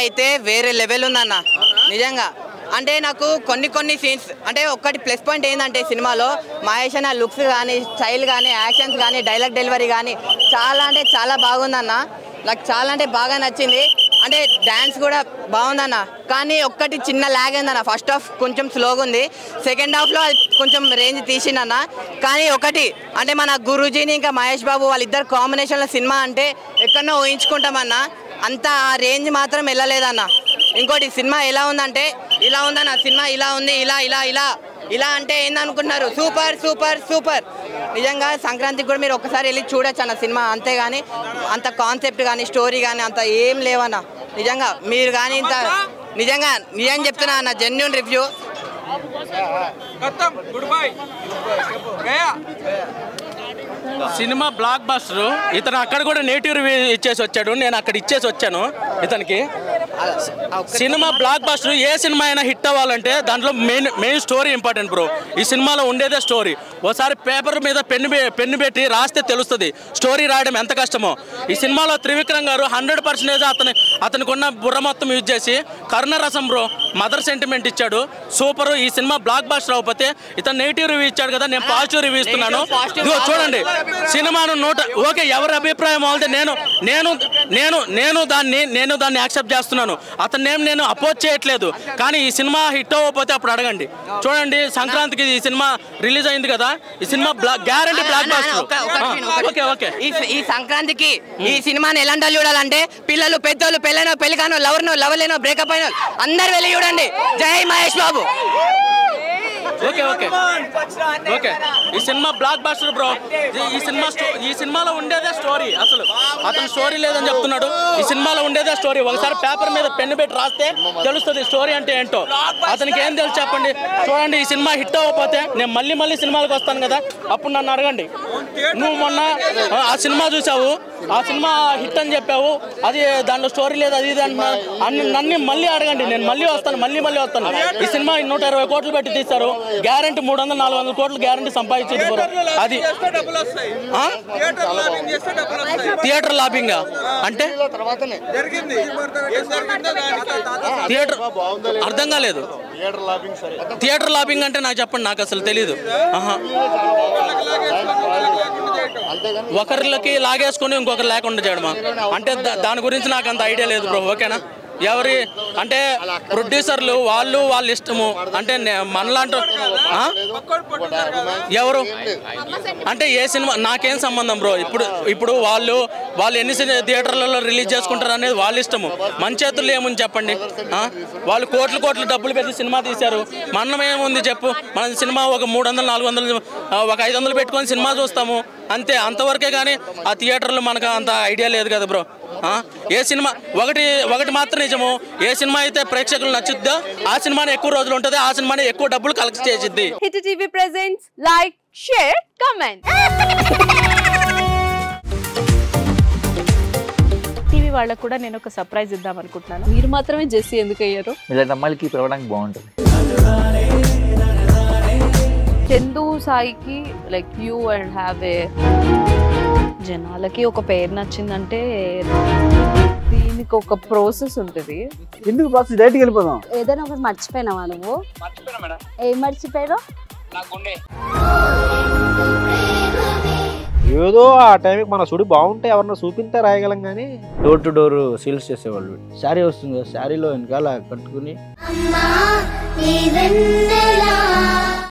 అయితే వేరే లెవెల్ ఉందన్న నిజంగా. అంటే నాకు కొన్ని సీన్స్ అంటే ఒక్కటి ప్లస్ పాయింట్ ఏంటంటే సినిమాలో మహేష్ అన్న లుక్స్ కానీ స్టైల్ కానీ యాక్షన్స్ కానీ డైలాగ్ డెలివరీ కానీ చాలా అంటే చాలా బాగుందన్న. నాకు చాలా అంటే బాగా నచ్చింది. అంటే డ్యాన్స్ కూడా బాగుందన్న. కానీ ఒక్కటి చిన్న ల్యాగ్ అయిందన్న. ఫస్ట్ హాఫ్ కొంచెం స్లోగా ఉంది, సెకండ్ హాఫ్లో అది కొంచెం రేంజ్ తీసిందన్న. కానీ ఒకటి అంటే మన గురూజీని ఇంకా మహేష్ బాబు వాళ్ళిద్దరు కాంబినేషన్లో సినిమా అంటే ఎక్కడో ఊహించుకుంటామన్న, అంత ఆ రేంజ్ మాత్రం వెళ్ళలేదన్న. ఇంకోటి సినిమా ఎలా ఉందంటే ఇలా ఉందన్న. సినిమా ఇలా ఉంది, ఇలా ఇలా ఇలా ఇలా అంటే ఏందనుకుంటున్నారు, సూపర్ సూపర్ సూపర్. నిజంగా సంక్రాంతికి కూడా మీరు ఒక్కసారి వెళ్ళి చూడొచ్చు అన్న సినిమా. అంతేగాని అంత కాన్సెప్ట్ కానీ స్టోరీ కానీ అంత ఏం లేవన్న. నిజంగా మీరు కానీ ఇంత నిజంగా నిజం చెప్తున్నా అన్న, genuine review. Cinema block buster. ఇతను అక్కడ కూడా నేటివ్ రివ్యూ ఇచ్చేసి వచ్చాడు, నేను అక్కడ ఇచ్చేసి వచ్చాను ఇతనికి. Cinema blockbuster. ఏ సినిమా అయినా హిట్ అవ్వాలంటే దాంట్లో మెయిన్ స్టోరీ ఇంపార్టెంట్ బ్రో. ఈ సినిమాలో ఉండేదే స్టోరీ. ఒకసారి పేపర్ మీద పెన్ను పెట్టి రాస్తే తెలుస్తుంది స్టోరీ రాయడం ఎంత కష్టమో. ఈ సినిమాలో త్రివిక్రమ్ గారు 100% అతనికి ఉన్న బుర్ర మొత్తం యూజ్ చేసి కరుణరసం బ్రో మదర్ సెంటిమెంట్ ఇచ్చాడు. సూపర్. ఈ సినిమా బ్లాక్ బస్టర్ అవ్వకపోతే ఇతను నెగిటివ్ రివ్యూ ఇచ్చాడు కదా, నేను పాజిటివ్ రివ్యూ ఇస్తున్నాను. చూడండి సినిమాను ఓకే ఎవరి అభిప్రాయం అయితే నేను దాన్ని యాక్సెప్ట్ చేస్తున్నాను. అతన్ని నేను అపోజ్ చేయట్లేదు. కానీ ఈ సినిమా హిట్ అవ్వకపోతే అప్పుడు అడగండి. చూడండి సంక్రాంతికి ఈ సినిమా రిలీజ్ అయింది కదా, ఈ cinema guarantee block buster. Okay ఈ సంక్రాంతికి ఈ సినిమాని ఎలాంటి చూడాలంటే పిల్లలు పెద్దోళ్ళు పెళ్ళైన పెళ్లికానో లవర్ లేనో బ్రేకప్ అయిన అందరు వెళ్ళి చూడండి. జై మహేష్ బాబు. ఓకే ఈ సినిమా బ్లాక్ బస్టర్ బ్రో. ఈ సినిమాలో ఉండేదే స్టోరీ. అసలు అతను స్టోరీ లేదని చెప్తున్నాడు. ఈ సినిమాలో ఉండేదే స్టోరీ. ఒకసారి పేపర్ మీద పెన్ను పెట్టి రాస్తే తెలుస్తుంది స్టోరీ అంటే ఏంటో. అతనికి ఏం తెలుసు చెప్పండి. చూడండి ఈ సినిమా హిట్ అవ్వకపోతే నేను మళ్ళీ సినిమాలకు వస్తాను కదా, అప్పుడు నన్ను అడగండి. నువ్వు మొన్న ఆ సినిమా చూసావు, ఆ సినిమా హిట్ అని చెప్పావు, అది దాంట్లో స్టోరీ లేదు అది ఇది అంటున్నా. నన్ను మళ్ళీ అడగండి, నేను మళ్ళీ వస్తాను. ఈ సినిమా 120 కోట్లు పెట్టి తీస్తారు. గ్యారంటీ 300-400 కోట్లు గ్యారంటీ సంపాదించేది అది. థియేటర్ లాబింగ్ అంటే థియేటర్ అర్థం కాలేదు. థియేటర్ లాబింగ్ అంటే నాకు చెప్పండి, నాకు అసలు తెలీదు. ఒకరికి లాగేసుకుని ఇంకొకరు లేకుండా చేయడమా అంటే దాని గురించి నాకు అంత ఐడియా లేదు బ్రో. ఓకేనా. ఎవరి అంటే ప్రొడ్యూసర్లు వాళ్ళు ఇష్టము అంటే మనలాంటి ఎవరు అంటే ఏ సినిమా నాకేం సంబంధం బ్రో. ఇప్పుడు వాళ్ళు ఎన్ని థియేటర్లలో రిలీజ్ చేసుకుంటారు అనేది వాళ్ళ ఇష్టము. మన చేతుల్లో ఏముంది చెప్పండి. వాళ్ళు కోట్లు డబ్బులు పెట్టి సినిమా తీశారు. మనం ఏముంది చెప్పు. మన సినిమా ఒక 300-400 ఒక 500 పెట్టుకొని సినిమా చూస్తాము అంతే, అంతవరకే. కానీ ఆ థియేటర్లో మనకు అంత ఐడియా లేదు కదా బ్రో. ఏ సినిమా ఒకటి మాత్రం నిజము, ఏ సినిమా అయితే ప్రేక్షకులు నచ్చుద్దో ఆ సినిమానే ఎక్కువ రోజులు ఉంటుంది, ఆ సినిమానే ఎక్కువ డబ్బులు కలెక్ట్ చేసిద్ది. Hit TV presents like share comment. TV వాళ్ళకు కూడా నేను ఒక సర్ప్రైజ్ ఇద్దాం అనుకుంటున్నాను. మీరు మాత్రమే జెస్సీ ఎందుకు అయ్యారు? ఇలాంటి అమ్మాయిలకి పిలవడానికి బాగుంటుంది. చందు సాయికి like you and have a జనాలకి ఒక పేరు నచ్చిందంటే దీనికి ఒక ప్రాసెస్ ఉంటుంది. ఎందుకు ప్రాసెస్ డైరెక్ట్‌గా వెళ్ళిపోదాం. ఏదైనా ఒకటి మర్చిపోయినావా నువ్వు? మర్చిపోయినా మేడం. ఏం మర్చిపోయావు? నా గుండె. ఏదో ఆ టైంకి మన సుడి బాగుంటే ఎవరన్నా చూపిస్తే రాయగలం కానీ డోర్ టు డోర్ సేల్స్ చేసేవాళ్ళు. శారీ వస్తుంది, శారీలో వెనకాల కట్టుకుని